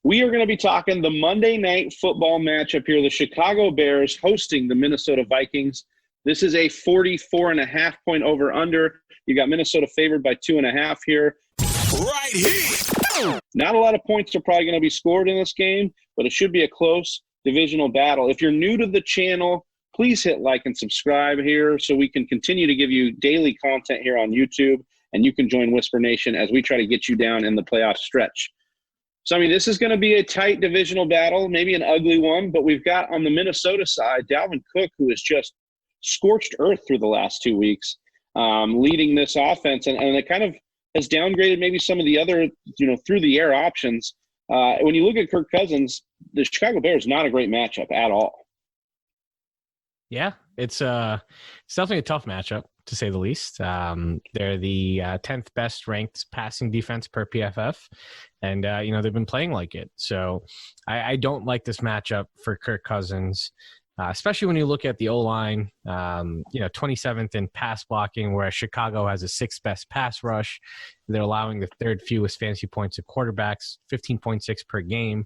We are going to be talking the Monday Night Football matchup here. The Chicago Bears hosting the Minnesota Vikings. This is a 44.5-point over-under. You got Minnesota favored by 2.5 here. Right here. Not a lot of points are probably going to be scored in this game, but it should be a close divisional battle. If you're new to the channel, please hit like and subscribe here so we can continue to give you daily content here on YouTube, and you can join Whisper Nation as we try to get you down in the playoff stretch. So, I mean, this is going to be a tight divisional battle, maybe an ugly one, but we've got on the Minnesota side, Dalvin Cook, who has just scorched earth through the last 2 weeks, leading this offense, and it kind of has downgraded maybe some of the other, through-the-air options. When you look at Kirk Cousins, the Chicago Bears, not a great matchup at all. Yeah, it's definitely a tough matchup, to say the least. They're the 10th best ranked passing defense per PFF, and they've been playing like it. So I don't like this matchup for Kirk Cousins, especially when you look at the O-line. 27th in pass blocking, whereas Chicago has a 6th best pass rush. They're allowing the 3rd fewest fantasy points to quarterbacks, 15.6 per game.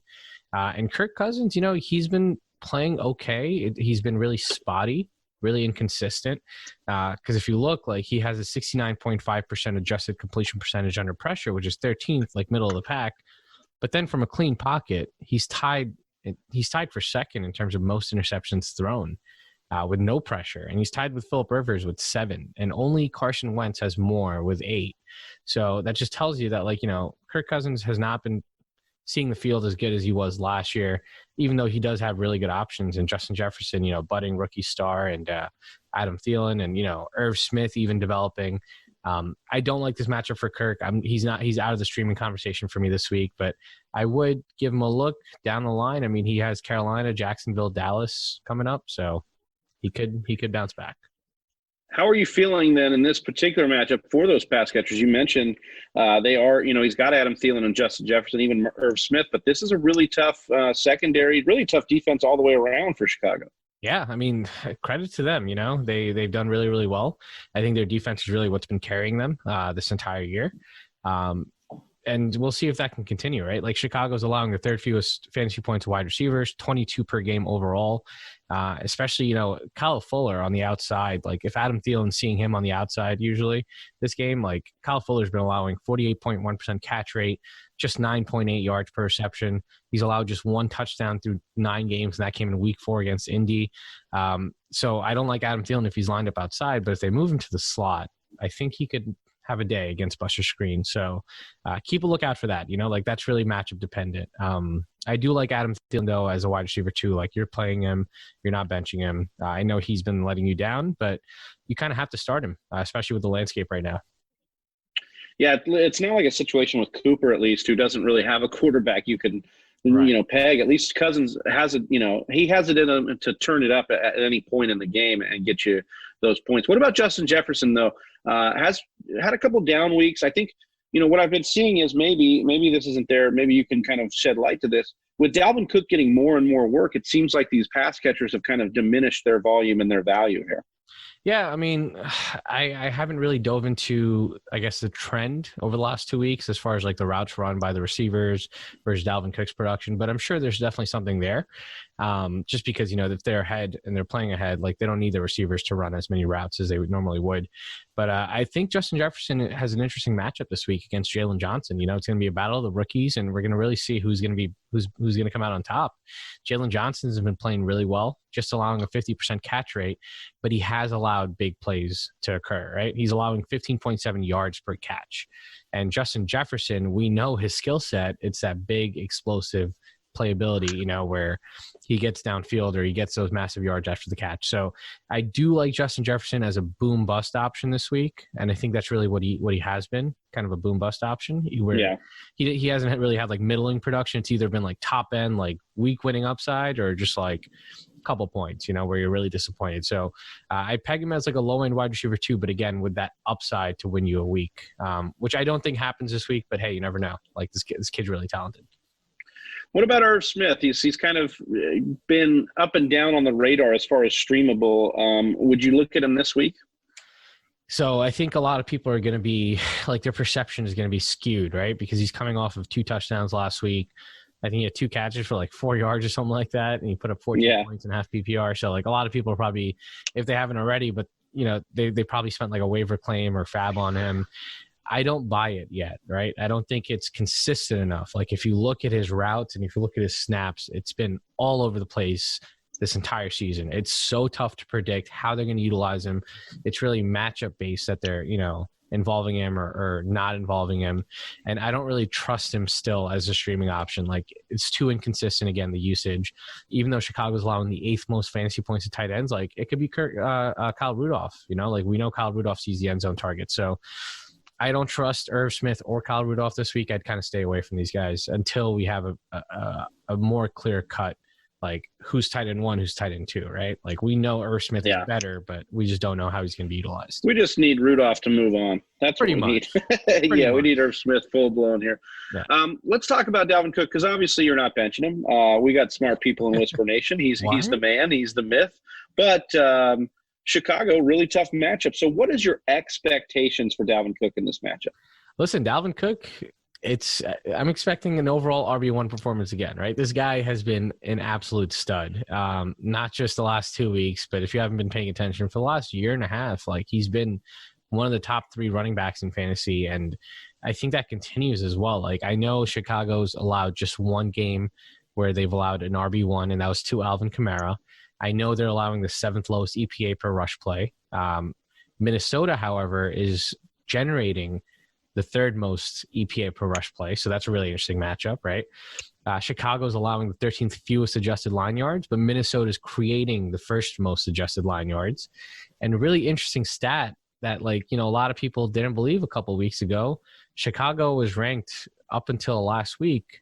And Kirk Cousins, he's been playing okay. He's been really spotty, really inconsistent. Because if you look, he has a 69.5% adjusted completion percentage under pressure, which is 13th, middle of the pack. But then from a clean pocket, he's tied for second in terms of most interceptions thrown with no pressure. And he's tied with Phillip Rivers with 7. And only Carson Wentz has more with 8. So that just tells you that, Kirk Cousins has not been seeing the field as good as he was last year, even though he does have really good options. And Justin Jefferson, budding rookie star, and Adam Thielen, and, Irv Smith even developing. I don't like this matchup for Kirk. He's out of the streaming conversation for me this week, but I would give him a look down the line. I mean, he has Carolina, Jacksonville, Dallas coming up, so he could bounce back. How are you feeling then in this particular matchup for those pass catchers? You mentioned they are, he's got Adam Thielen and Justin Jefferson, even Irv Smith, but this is a really tough secondary, really tough defense all the way around for Chicago. Yeah, I mean, credit to them. They've done really, really well. I think their defense is really what's been carrying them this entire year. And we'll see if that can continue, right? Chicago's allowing the 3rd fewest fantasy points to wide receivers, 22 per game overall. Especially, Kyle Fuller on the outside. If Adam Thielen's seeing him on the outside usually this game, Kyle Fuller's been allowing 48.1% catch rate, just 9.8 yards per reception. He's allowed just 1 touchdown through 9 games, and that came in week 4 against Indy. So I don't like Adam Thielen if he's lined up outside, but if they move him to the slot, I think he could have a day against Buster Screen. So keep a lookout for that. That's really matchup dependent. I do like Adam Thielen, though, as a wide receiver, too. You're playing him. You're not benching him. I know he's been letting you down, but you kind of have to start him, especially with the landscape right now. Yeah, it's not like a situation with Cooper, at least, who doesn't really have a quarterback you can, peg. At least Cousins has it, he has it in him to turn it up at any point in the game and get you those points. What about Justin Jefferson, though? Has had a couple down weeks. I think, what I've been seeing is maybe this isn't there. Maybe you can kind of shed light to this. With Dalvin Cook getting more and more work, it seems like these pass catchers have kind of diminished their volume and their value here. Yeah, I mean, I haven't really dove into, I guess, the trend over the last 2 weeks as far as the routes run by the receivers versus Dalvin Cook's production, but I'm sure there's definitely something there. Just because, if they're ahead and they're playing ahead, they don't need the receivers to run as many routes as they normally would. But I think Justin Jefferson has an interesting matchup this week against Jalen Johnson. It's going to be a battle of the rookies, and we're going to really see who's going to come out on top. Jalen Johnson's been playing really well, just allowing a 50% catch rate, but he has allowed big plays to occur, right? He's allowing 15.7 yards per catch. And Justin Jefferson, we know his skill set. It's that big, explosive playability, where he gets downfield or he gets those massive yards after the catch. So I do like Justin Jefferson as a boom bust option this week, and I think that's really what he has been, kind of a boom bust option. He hasn't really had middling production. It's either been top end, week winning upside, or just a couple points, where you're really disappointed. So I peg him as a low end wide receiver too, but again with that upside to win you a week, which I don't think happens this week. But hey, you never know. This kid's really talented. What about Irv Smith? He's kind of been up and down on the radar as far as streamable. Would you look at him this week? So I think a lot of people are going to be their perception is going to be skewed, right? Because he's coming off of 2 touchdowns last week, I think he had 2 catches for like 4 yards or something like that, and he put up 14 points in half PPR. So like a lot of people are probably, if they haven't already, but they probably spent like a waiver claim or fab on him. I don't buy it yet, right? I don't think it's consistent enough. Like if you look at his routes and if you look at his snaps, it's been all over the place this entire season. It's so tough to predict how they're going to utilize him. It's really matchup based that they're, involving him or not involving him. And I don't really trust him still as a streaming option. Like it's too inconsistent, again, the usage. Even though Chicago's allowing the 8th most fantasy points to tight ends, like it could be Kyle Rudolph, like we know Kyle Rudolph sees the end zone target. So I don't trust Irv Smith or Kyle Rudolph this week. I'd kind of stay away from these guys until we have a more clear cut, like who's tight end 1, who's tight end 2, right? Like we know Irv Smith is better, but we just don't know how he's going to be utilized. We just need Rudolph to move on. That's pretty much. We need. We need Irv Smith full blown here. Yeah. Let's talk about Dalvin Cook because obviously you're not benching him. We got smart people in Whisper Nation. He's the man. He's the myth. But Chicago, really tough matchup. So what is your expectations for Dalvin Cook in this matchup? Listen, Dalvin Cook, I'm expecting an overall RB1 performance again, right? This guy has been an absolute stud, not just the last 2 weeks, but if you haven't been paying attention for the last year and a half, like he's been one of the top 3 running backs in fantasy. And I think that continues as well. Like I know Chicago's allowed just 1 game where they've allowed an RB1, and that was to Alvin Kamara. I know they're allowing the 7th lowest EPA per rush play. Minnesota, however, is generating the 3rd most EPA per rush play. So that's a really interesting matchup, right? Chicago's allowing the 13th fewest adjusted line yards, but Minnesota's creating the 1st most adjusted line yards. And a really interesting stat that a lot of people didn't believe a couple of weeks ago, Chicago was ranked up until last week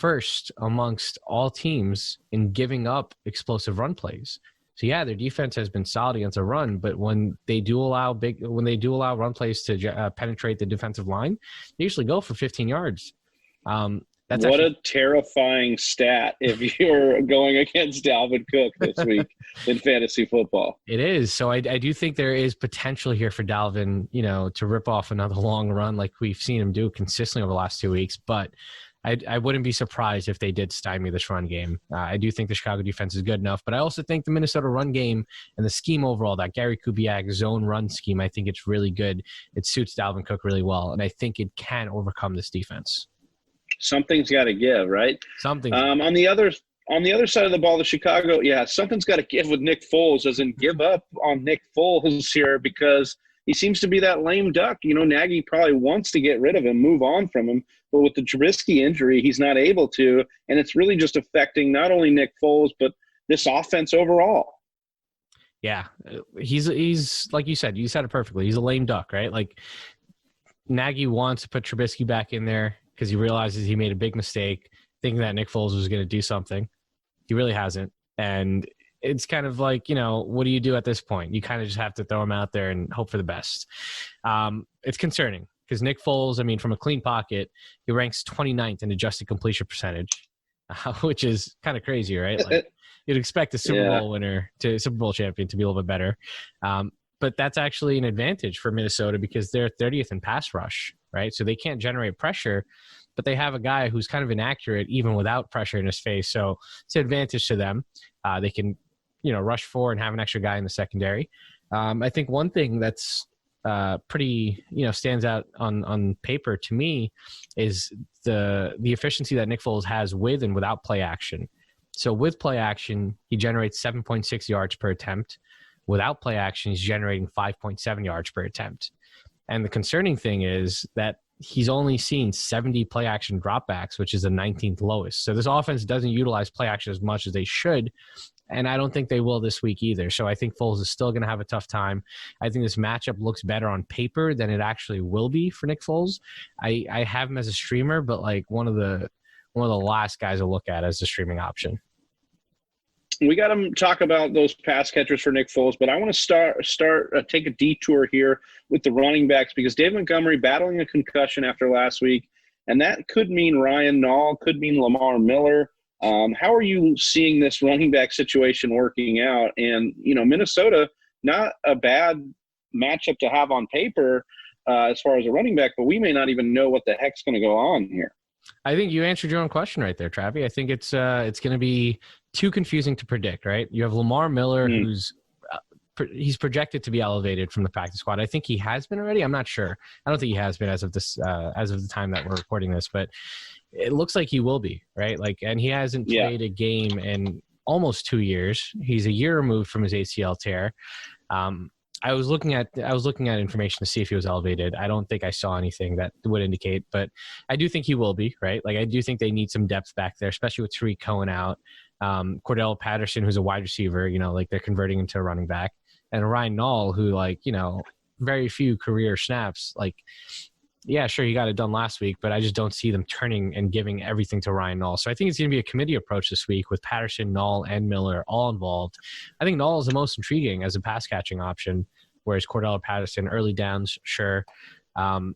1st amongst all teams in giving up explosive run plays. So yeah, their defense has been solid against a run, but when they do allow run plays to penetrate the defensive line, they usually go for 15 yards. That's a terrifying stat if you're going against Dalvin Cook this week in fantasy football. It is. So I do think there is potential here for Dalvin, to rip off another long run like we've seen him do consistently over the last 2 weeks, but I wouldn't be surprised if they did stymie this run game. I do think the Chicago defense is good enough, but I also think the Minnesota run game and the scheme overall, that Gary Kubiak zone run scheme, I think it's really good. It suits Dalvin Cook really well, and I think it can overcome this defense. Something's got to give, right? Something. On the other side of the ball, the Chicago, something's got to give with Nick Foles. Doesn't give up on Nick Foles here because he seems to be that lame duck. Nagy probably wants to get rid of him, move on from him. But with the Trubisky injury, he's not able to. And it's really just affecting not only Nick Foles, but this offense overall. Yeah. He's like you said it perfectly. He's a lame duck, right? Like Nagy wants to put Trubisky back in there because he realizes he made a big mistake thinking that Nick Foles was going to do something. He really hasn't. And it's kind of like, what do you do at this point? You kind of just have to throw him out there and hope for the best. It's concerning because Nick Foles, from a clean pocket, he ranks 29th in adjusted completion percentage, which is kind of crazy, right? Like you'd expect a Super Bowl champion to be a little bit better. But that's actually an advantage for Minnesota because they're 30th in pass rush, right? So they can't generate pressure, but they have a guy who's kind of inaccurate even without pressure in his face. So it's an advantage to them. They can, rush for and have an extra guy in the secondary. I think one thing that's pretty, stands out on paper to me is the efficiency that Nick Foles has with and without play action. So with play action, he generates 7.6 yards per attempt. Without play action, he's generating 5.7 yards per attempt. And the concerning thing is that he's only seen 70 play action dropbacks, which is the 19th lowest. So this offense doesn't utilize play action as much as they should. And I don't think they will this week either. So I think Foles is still going to have a tough time. I think this matchup looks better on paper than it actually will be for Nick Foles. I have him as a streamer, but like one of the last guys to look at as a streaming option. We got to talk about those pass catchers for Nick Foles, but I want to take a detour here with the running backs because Dave Montgomery battling a concussion after last week, and that could mean Ryan Nall, could mean Lamar Miller. How are you seeing this running back situation working out? And, Minnesota, not a bad matchup to have on paper as far as a running back, but we may not even know what the heck's going to go on here. I think you answered your own question right there, Travi. I think it's going to be too confusing to predict, right? You have Lamar Miller, who's he's projected to be elevated from the practice squad. I think he has been already. I'm not sure. I don't think he has been as of the time that we're recording this, but it looks like he will be, right? Like, and he hasn't played a game in almost 2 years. He's a year removed from his ACL tear. I was looking at information to see if he was elevated. I don't think I saw anything that would indicate, but I do think he will be, right? Like, I do think they need some depth back there, especially with Tariq Cohen out. Cordell Patterson, who's a wide receiver, like they're converting him to a running back, and Ryan Nall, who very few career snaps. Like, yeah, sure, he got it done last week, but I just don't see them turning and giving everything to Ryan Nall. So I think it's going to be a committee approach this week with Patterson, Nall, and Miller all involved. I think Nall is the most intriguing as a pass catching option, whereas Cordell Patterson, early downs, sure. And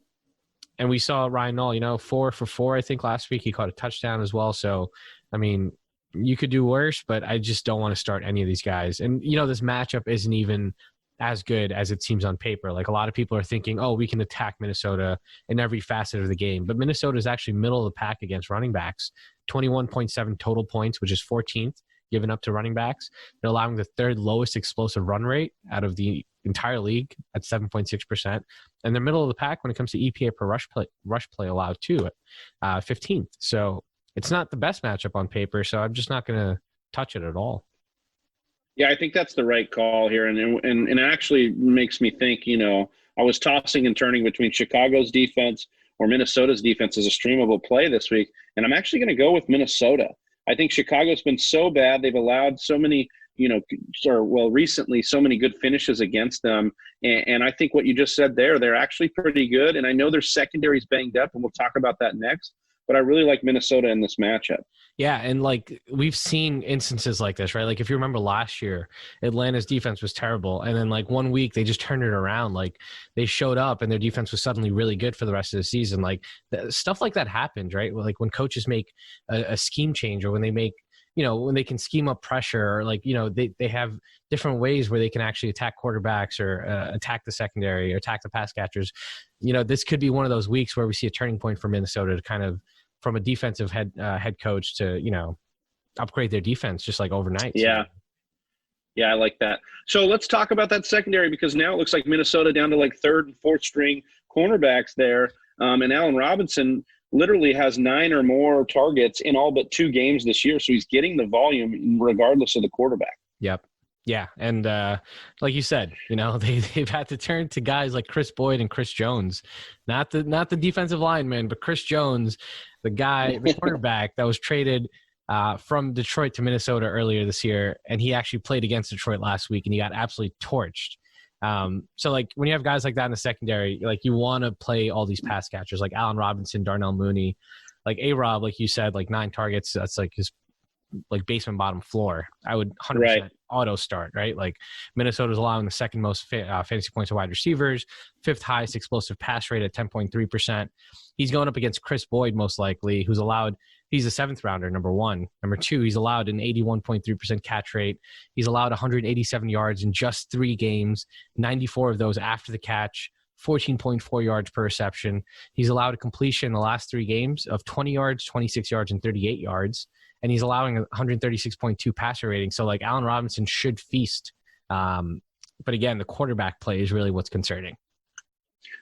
we saw Ryan Nall, 4 for 4, I think, last week. He caught a touchdown as well. So, I mean, you could do worse, but I just don't want to start any of these guys. And, this matchup isn't even as good as it seems on paper. Like, a lot of people are thinking, oh, we can attack Minnesota in every facet of the game. But Minnesota is actually middle of the pack against running backs, 21.7 total points, which is 14th given up to running backs. They're allowing the third lowest explosive run rate out of the entire league at 7.6%. And they're middle of the pack when it comes to EPA per rush play allowed too, at 15th. So it's not the best matchup on paper, so I'm just not going to touch it at all. Yeah, I think that's the right call here. And it actually makes me think, I was tossing and turning between Chicago's defense or Minnesota's defense as a streamable play this week. And I'm actually going to go with Minnesota. I think Chicago's been so bad. They've allowed so many, recently so many good finishes against them. And I think what you just said there, they're actually pretty good. And I know their secondary's banged up, and we'll talk about that next. But I really like Minnesota in this matchup. Yeah, and we've seen instances like this, right? Like, if you remember last year, Atlanta's defense was terrible, and then 1 week they just turned it around. Like, they showed up and their defense was suddenly really good for the rest of the season. Like, stuff like that happens, right? Like, when coaches make a scheme change, or when they make, when they can scheme up pressure, or they have different ways where they can actually attack quarterbacks or attack the secondary or attack the pass catchers. This could be one of those weeks where we see a turning point for Minnesota to kind of, from a defensive head coach to, upgrade their defense just overnight. Yeah. Yeah, I like that. So let's talk about that secondary, because now it looks like Minnesota down to third and fourth string cornerbacks there. And Allen Robinson literally has 9 or more targets in all but 2 games this year. So he's getting the volume regardless of the quarterback. Yep. Yeah. And like you said, they've had to turn to guys like Chris Boyd and Chris Jones, not the defensive lineman, but Chris Jones, the quarterback that was traded from Detroit to Minnesota earlier this year. And he actually played against Detroit last week, and he got absolutely torched. So when you have guys like that in the secondary, you want to play all these pass catchers like Allen Robinson, Darnell Mooney, A-Rob, like you said, 9 targets. That's his basement bottom floor. I would 100% auto start, right? Minnesota's allowing the second most fantasy points to wide receivers, 5th highest explosive pass rate at 10.3%. He's going up against Chris Boyd, most likely, he's a 7th rounder, number 1. Number 2, he's allowed an 81.3% catch rate. He's allowed 187 yards in just 3 games, 94 of those after the catch, 14.4 yards per reception. He's allowed a completion in the last 3 games of 20 yards, 26 yards, and 38 yards. And he's allowing a 136.2 passer rating. So Allen Robinson should feast. But again, the quarterback play is really what's concerning.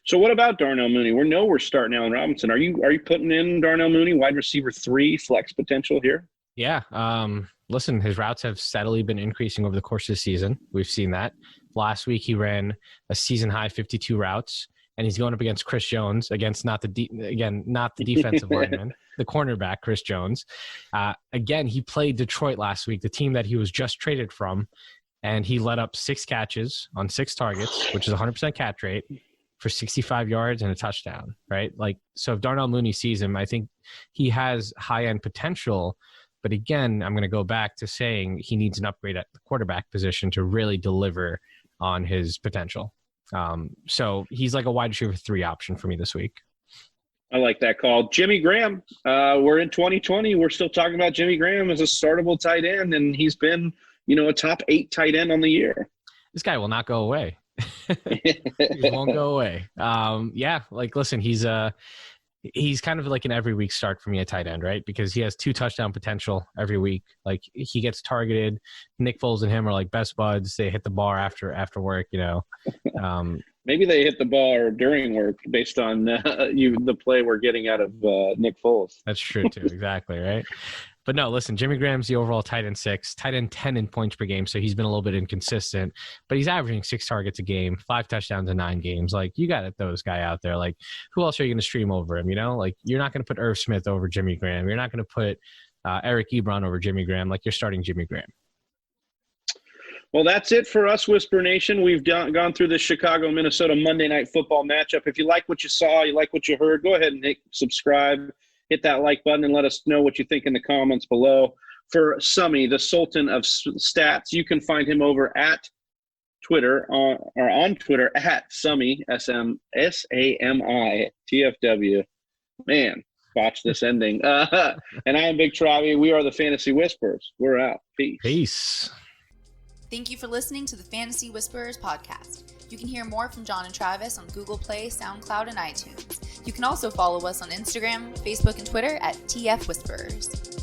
So what about Darnell Mooney? We're starting Allen Robinson. Are you putting in Darnell Mooney, wide receiver 3, flex potential here? Yeah. Listen, his routes have steadily been increasing over the course of the season. We've seen that. Last week he ran a season high 52 routes, and he's going up against Chris Jones, against not the defensive lineman, the cornerback, Chris Jones. Again, he played Detroit last week, the team that he was just traded from, and he let up 6 catches on 6 targets, which is 100% catch rate, for 65 yards and a touchdown, right? So if Darnell Mooney sees him, I think he has high-end potential. But again, I'm going to go back to saying he needs an upgrade at the quarterback position to really deliver on his potential. So he's a wide receiver 3 option for me this week. I like that call. Jimmy Graham, we're in 2020. We're still talking about Jimmy Graham as a startable tight end, and he's been, a top 8 tight end on the year. This guy will not go away. He won't go away. Listen, he's he's kind of like an every week start for me at tight end, right? Because he has 2 touchdown potential every week. Like he gets targeted. Nick Foles and him are like best buds. They hit the bar after work, Maybe they hit the bar during work based on the play we're getting out of Nick Foles. That's true too. Exactly. Right. But no, listen, Jimmy Graham's the overall tight end 6, tight end 10 in points per game. So he's been a little bit inconsistent, but he's averaging 6 targets a game, 5 touchdowns in 9 games. Like you got those guy out there. Like who else are you going to stream over him? Like you're not going to put Irv Smith over Jimmy Graham. You're not going to put Eric Ebron over Jimmy Graham. Like you're starting Jimmy Graham. Well, that's it for us, Whisper Nation. We've gone through the Chicago-Minnesota Monday Night Football matchup. If you like what you saw, you like what you heard, go ahead and hit subscribe. Hit that like button and let us know what you think in the comments below. For Summy, the Sultan of Stats, you can find him over at Twitter, on Twitter at Summy, SMSAMI, TFW. Man, botched this ending. And I'm Big Travi. We are the Fantasy Whisperers. We're out. Peace. Peace. Thank you for listening to the Fantasy Whisperers podcast. You can hear more from John and Travis on Google Play, SoundCloud, and iTunes. You can also follow us on Instagram, Facebook, and Twitter at TF Whisperers.